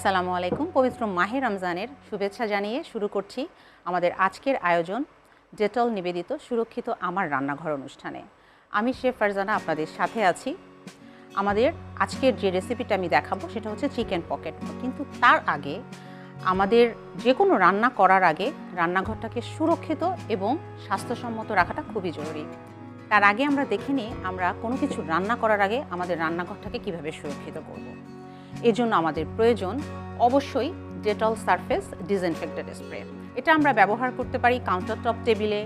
আসসালামু আলাইকুম। পবিত্র মাহে রমজানের শুভেচ্ছা জানিয়ে শুরু করছি আমাদের আজকের আয়োজন ডেটল নিবেদিত সুরক্ষিত আমার রান্নাঘর অনুষ্ঠানে। আমি শেফ ফারজানা আপনাদের সাথে আছি। আমাদের আজকের যে রেসিপিটা আমি দেখাবো সেটা হচ্ছে চিকেন পকেট। কিন্তু তার আগে আমাদের যে কোনো রান্না করার আগে রান্নাঘরটাকে সুরক্ষিত এবং স্বাস্থ্যসম্মত রাখাটা খুবই জরুরি। তার আগে আমরা দেখে নিই আমরা কোনো কিছু রান্না করার আগে আমাদের রান্নাঘরটাকে কিভাবে সুরক্ষিত করব। এর জন্য আমাদের প্রয়োজন অবশ্যই ডেটল সারফেস ডিসইনফেক্টেড স্প্রে। এটা আমরা ব্যবহার করতে পারি কাউন্টার টপ টেবিলে,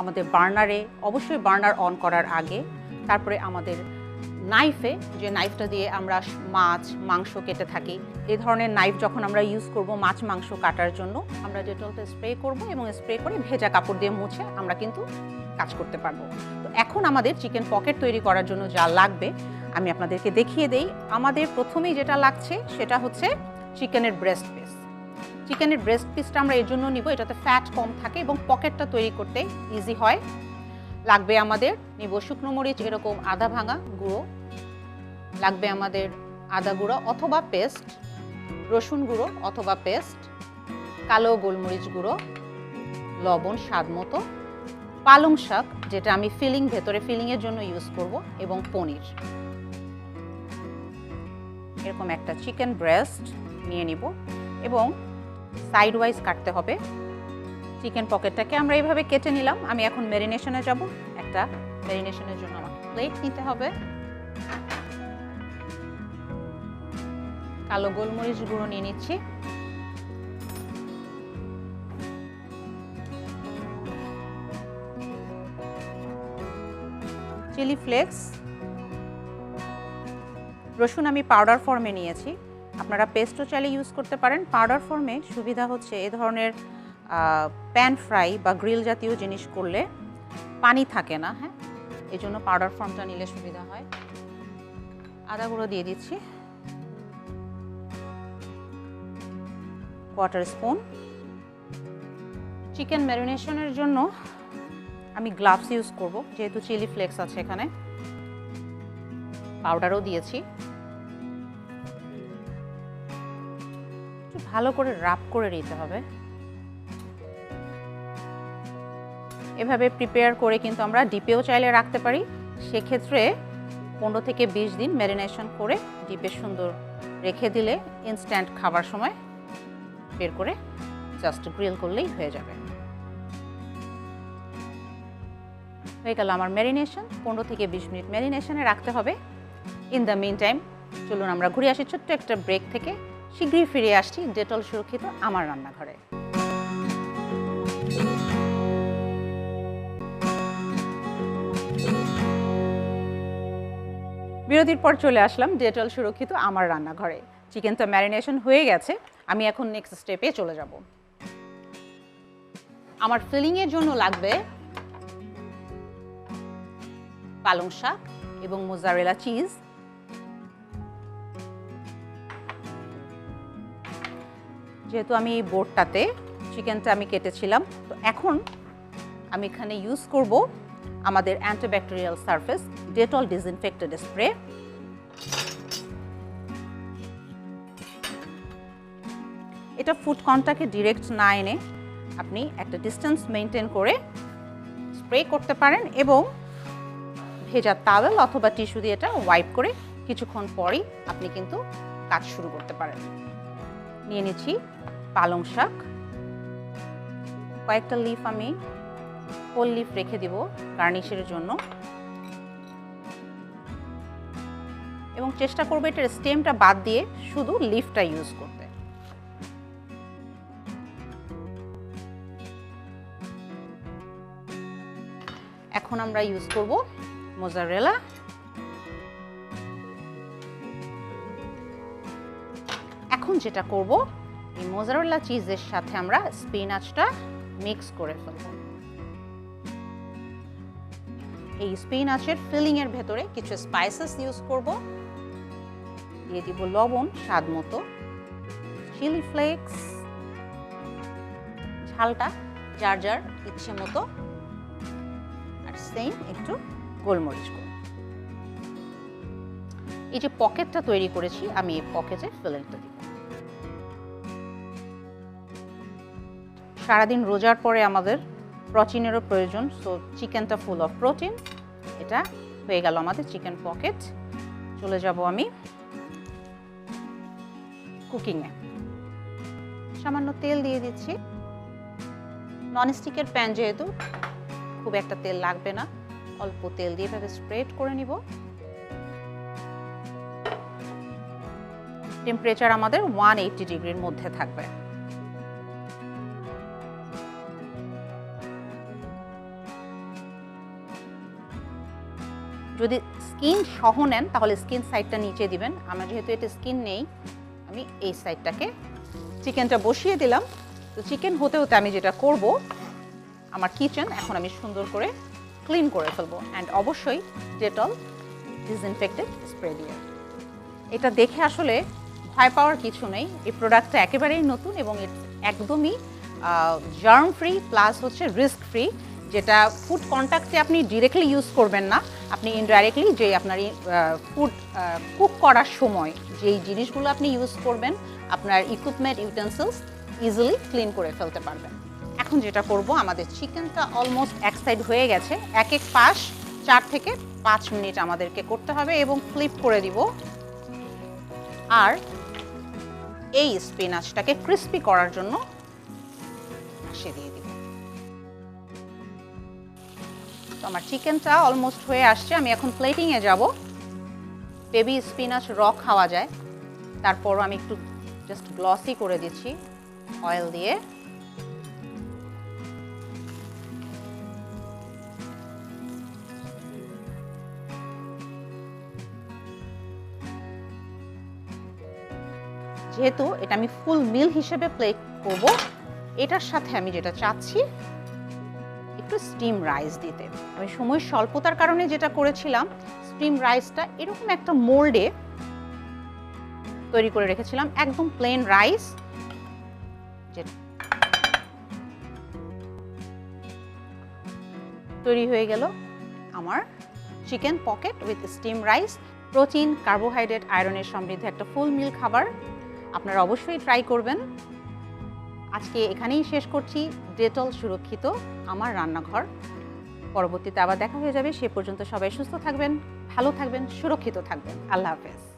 আমাদের বার্নারে, অবশ্যই বার্নার অন করার আগে, তারপরে আমাদের নাইফে, যে নাইফটা দিয়ে আমরা মাছ মাংস কেটে থাকি, এই ধরনের নাইফ যখন আমরা ইউজ করব মাছ মাংস কাটার জন্য, আমরা ডেটলটা স্প্রে করব এবং স্প্রে করে ভেজা কাপড় দিয়ে মুছে আমরা কিন্তু কাজ করতে পারবো। তো এখন আমাদের চিকেন পকেট তৈরি করার জন্য যা লাগবে আমি আপনাদেরকে দেখিয়ে দেই। আমাদের প্রথমেই যেটা লাগছে সেটা হচ্ছে চিকেনের ব্রেস্ট পিস। চিকেনের ব্রেস্ট পিসটা আমরা এর জন্য নিব, এটাতে ফ্যাট কম থাকে এবং পকেটটা তৈরি করতে ইজি হয়। লাগবে আমাদের নিব শুকনো মরিচ এরকম আধা ভাঙা গুঁড়ো, লাগবে আমাদের আদা গুঁড়ো অথবা পেস্ট, রসুন গুঁড়ো অথবা পেস্ট, কালো গোলমরিচ গুঁড়ো, লবণ স্বাদ মতো, পালং শাক যেটা আমি ভেতরে ফিলিংয়ের জন্য ইউজ করব, এবং পনির। এরকম একটা চিকেন ব্রেস্ট নিয়ে নিব এবং সাইড ওয়াইজ কাটতে হবে। চিকেন পকেটটাকে আমরা এইভাবে কেটে নিলাম। আমি এখন ম্যারিনেশনে যাব। একটা ম্যারিনেশনের জন্য আমাকে প্লেট নিতে হবে। কালো গোলমরিচ গুঁড়ো নিয়ে নিচ্ছি, চিলি ফ্লেক্স, রসুন আমি পাউডার ফর্মে নিয়েছি, আপনারা পেস্টও চাইলে ইউজ করতে পারেন। পাউডার ফর্মে সুবিধা হচ্ছে এ ধরনের প্যান ফ্রাই বা গ্রিল জাতীয় জিনিস করলে পানি থাকে না, হ্যাঁ, এই জন্য পাউডার ফর্মটা নিলে সুবিধা হয়। আদা গুঁড়ো দিয়ে দিচ্ছি, কোয়ার্টার স্পুন। চিকেন ম্যারিনেশনের জন্য আমি গ্লাভস ইউজ করব, যেহেতু চিলি ফ্লেক্স আছে এখানে, পাউডারও দিয়েছি। একটু ভালো করে রাব করে নিতে হবে। এভাবে প্রিপেয়ার করে কিন্তু আমরা ডিপেও চাইলে রাখতে পারি। সেক্ষেত্রে 15 থেকে 20 দিন ম্যারিনেশন করে ডিপে সুন্দর রেখে দিলে ইনস্ট্যান্ট খাবার সময় বের করে জাস্ট গ্রিল করলেই হয়ে যাবে। হয়ে গেল আমার ম্যারিনেশন। 15 থেকে 20 মিনিট ম্যারিনেশনে রাখতে হবে। ইন দ্য মিন টাইম চলুন আমরা ঘুরে আসি ছোট্ট একটা ব্রেক থেকে। শীঘ্রই ফিরে আসছি ডেটল সুরক্ষিত আমার রান্নাঘরে। বিরতির পর চলে আসলাম ডেটল সুরক্ষিত আমার রান্নাঘরে। চিকেনটা ম্যারিনেশন হয়ে গেছে, আমি এখন নেক্সট স্টেপে চলে যাব। আমার ফিলিংয়ের জন্য লাগবে পালং শাক এবং মোজারেলা চিজ। যেহেতু আমি এই বোর্ডটাতে চিকেনটা আমি কেটেছিলাম, তো এখন আমি এখানে ইউজ করব আমাদের antibacterial surface Dettol disinfected spray. এটা ফুড কন্টাক্টে ডিরেক্ট না এনে আপনি একটা ডিস্টেন্স মেনটেন করে স্প্রে করতে পারেন এবং ভেজা টাওয়েল অথবা টিস্যু দিয়ে এটা ওয়াইপ করে কিছুক্ষণ পরই আপনি কিন্তু কাজ শুরু করতে পারেন। নিয়ে নিচ্ছি পালং শাক, কয়েকটা লিফ আমি হোল লিফ রেখে দিব গার্নিশের জন্য, এবং চেষ্টা করবো এটার স্টেমটা বাদ দিয়ে শুধু লিফটা ইউজ করতে। এখন আমরা ইউজ করব মোজারেলা। এখন যেটা করব এই মোজারেলা চিজের সাথে আমরা স্পিনাচটা মিক্স করে ফেলব। এই স্পিনাচের ফিলিং এর ভেতরে কিছু স্পাইসেস ইউজ করব। দিয়ে দিব লবণ স্বাদ মতো, চিলি ফ্লেক্স, ঝালটা যার যার ইচ্ছে মতো, আর সেম একটু গোলমরিচ গুঁড়ো। এই যে পকেটটা তৈরি করেছি আমি এই পকেটে ফিলিংটা দিব। সারাদিন রোজার পরে আমাদের প্রোটিনেরও প্রয়োজন, সো চিকেনটা ফুল অফ প্রোটিন। এটা হয়ে গেল আমাদের চিকেন পকেট। চলে যাব আমি কুকিংয়ে। সামান্য তেল দিয়ে দিচ্ছি। ননস্টিকের প্যান যেহেতু খুব একটা তেল লাগবে না, অল্প তেল দিয়ে এভাবে স্প্রেড করে নিব। টেম্পারেচার আমাদের 180 ডিগ্রির মধ্যে থাকবে। যদি স্কিন সহ নেন তাহলে স্কিন সাইডটা নিচে দিবেন। আমার যেহেতু এটা স্কিন নেই, আমি এই সাইডটাকে চিকেনটা বসিয়ে দিলাম। তো চিকেন হতে হতে আমি যেটা করব, আমার কিচেন এখন আমি সুন্দর করে ক্লিন করে ফেলবো, অ্যান্ড অবশ্যই ডেটল ডিসইনফেক্টেড স্প্রে দিয়ে। এটা দেখে আসলে ভয় পাওয়ার কিছু নেই। এই প্রোডাক্টটা একেবারেই নতুন এবং একদমই জার্ম ফ্রি প্লাস হচ্ছে রিস্ক ফ্রি, যেটা ফুড কন্ট্যাক্টে আপনি ডিরেক্টলি ইউজ করবেন না, আপনি ইনডাইরেক্টলি যে আপনার ফুড কুক করার সময় যেই জিনিসগুলো আপনি ইউজ করবেন, আপনার ইকুইপমেন্ট ইউটেন্সিলস ইজিলি ক্লিন করে ফেলতে পারবেন। এখন যেটা করব, আমাদের চিকেনটা অলমোস্ট এক সাইড হয়ে গেছে। এক এক পাশ 4 থেকে 5 মিনিট আমাদেরকে করতে হবে এবং ফ্লিপ করে দিব। আর এই স্পিনাচটাকে ক্রিস্পি করার জন্য পাশে দিয়ে দিব। তো আমার চিকেনটা অলমোস্ট হয়ে আসছে। আমি এখন প্লেটিংয়ে যাব। বেবি স্পিনাচ র খাওয়া যায়, তারপরও আমি একটু জাস্ট গ্লসি করে দিচ্ছি অয়েল দিয়ে। যেহেতু এটা আমি ফুল মিল হিসেবে প্লেট করব, এটার সাথে আমি যেটা চাচ্ছি একটু স্টিম রাইস দিতে। আমি সময় স্বল্পতার কারণে যেটা করেছিলাম, স্টিম রাইসটা এরকম একটা মোল্ডে তৈরি করে রেখেছিলাম, একদম প্লেন রাইস। তৈরি হয়ে গেল আমার chicken pocket with steam rice. Protein, carbohydrate, আয়রনের সমৃদ্ধ একটা ফুল মিল খাবার। আপনারা অবশ্যই ট্রাই করবেন। আজকে এখানেই শেষ করছি ডেটল সুরক্ষিত আমার রান্নাঘর। পরবর্তীতে আবার দেখা হয়ে যাবে। সে পর্যন্ত সবাই সুস্থ থাকবেন, ভালো থাকবেন, সুরক্ষিত থাকবেন। আল্লাহ হাফেজ।